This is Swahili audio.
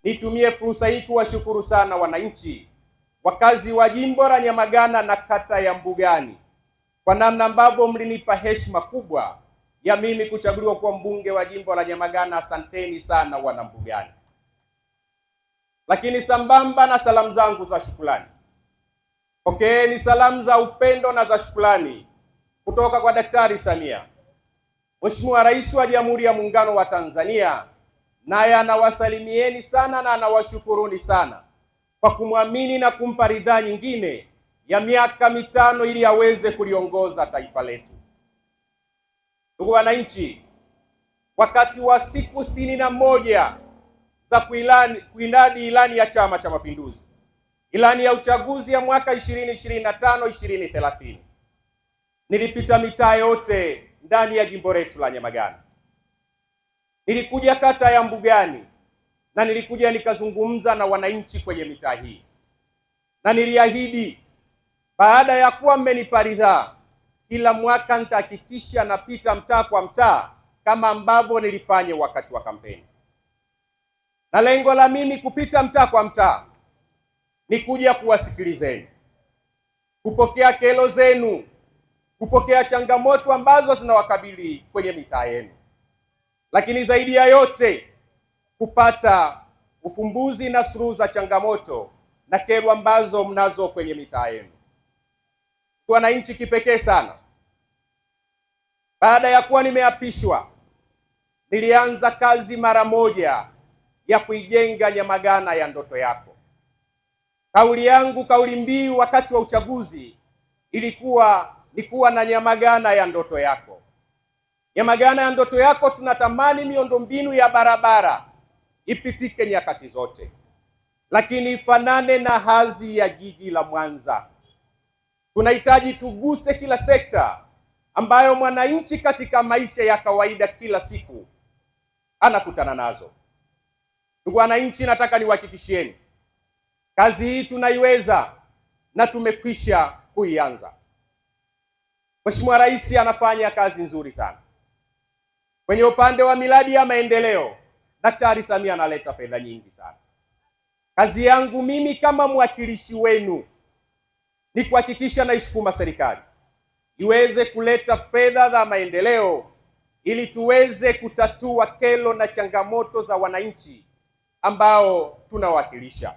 Nitumie fursa hii kuwashukuru sana wananchi, wakazi wa jimbo la Nyamagana na kata ya Mbugani kwa namna ambavyo mlinipa heshima kubwa ya mimi kuchaguliwa kuwa mbunge wa jimbo la Nyamagana. Asanteni sana wana Mbugani. Lakini sambamba na salamu zangu za shukrani, pokeeni salamu za upendo na za shukrani kutoka kwa Daktari Samia, Mheshimiwa Rais wa Jamhuri ya Muungano wa Tanzania. Naye anawasalimieni sana na anawashukuruni sana kwa kumwamini na kumpa ridhaa nyingine ya miaka mitano ili aweze kuliongoza taifa letu. Ndugu wananchi, wakati wa siku 61 za kuinadi ilani ya Chama cha Mapinduzi, ilani ya uchaguzi ya mwaka 2025-2030, nilipita mitaa yote ndani ya jimbo letu la Nyamagana. Nilikuja kata ya Mbugani na nilikuja nikazungumza na wananchi kwenye mitaa hii, na niliahidi baada ya kuwa mmenipa ridhaa, kila mwaka nitahakikisha napita mtaa kwa mtaa kama ambavyo nilifanya wakati wa kampeni. Na lengo la mimi kupita mtaa kwa mtaa ni kuja kuwasikilizeni, kupokea kero zenu, kupokea changamoto ambazo zinawakabili kwenye mitaa yenu, lakini zaidi ya yote kupata ufumbuzi na suluhu za changamoto na kero ambazo mnazo kwenye mitaa yenu. Wananchi, kipekee sana, baada ya kuwa nimeapishwa, nilianza kazi mara moja ya kuijenga Nyamagana ya ndoto yako. Kauli yangu, kauli mbiu wakati wa uchaguzi ilikuwa ni kuwa na Nyamagana ya ndoto yako. Nyamagana ya ndoto yako, tunatamani miundombinu ya barabara ipitike nyakati zote, lakini ifanane na hadhi ya jiji la Mwanza. Tunahitaji tuguse kila sekta ambayo mwananchi katika maisha ya kawaida kila siku anakutana nazo. Ndugu wananchi, nataka niwahakikishieni kazi hii tunaiweza na tumekwisha kuianza. Mheshimiwa Rais anafanya kazi nzuri sana kwenye upande wa miradi ya maendeleo. Daktari Samia analeta fedha nyingi sana. Kazi yangu mimi kama mwakilishi wenu ni kuhakikisha naisukuma serikali iweze kuleta fedha za maendeleo ili tuweze kutatua kero na changamoto za wananchi ambao tunawakilisha.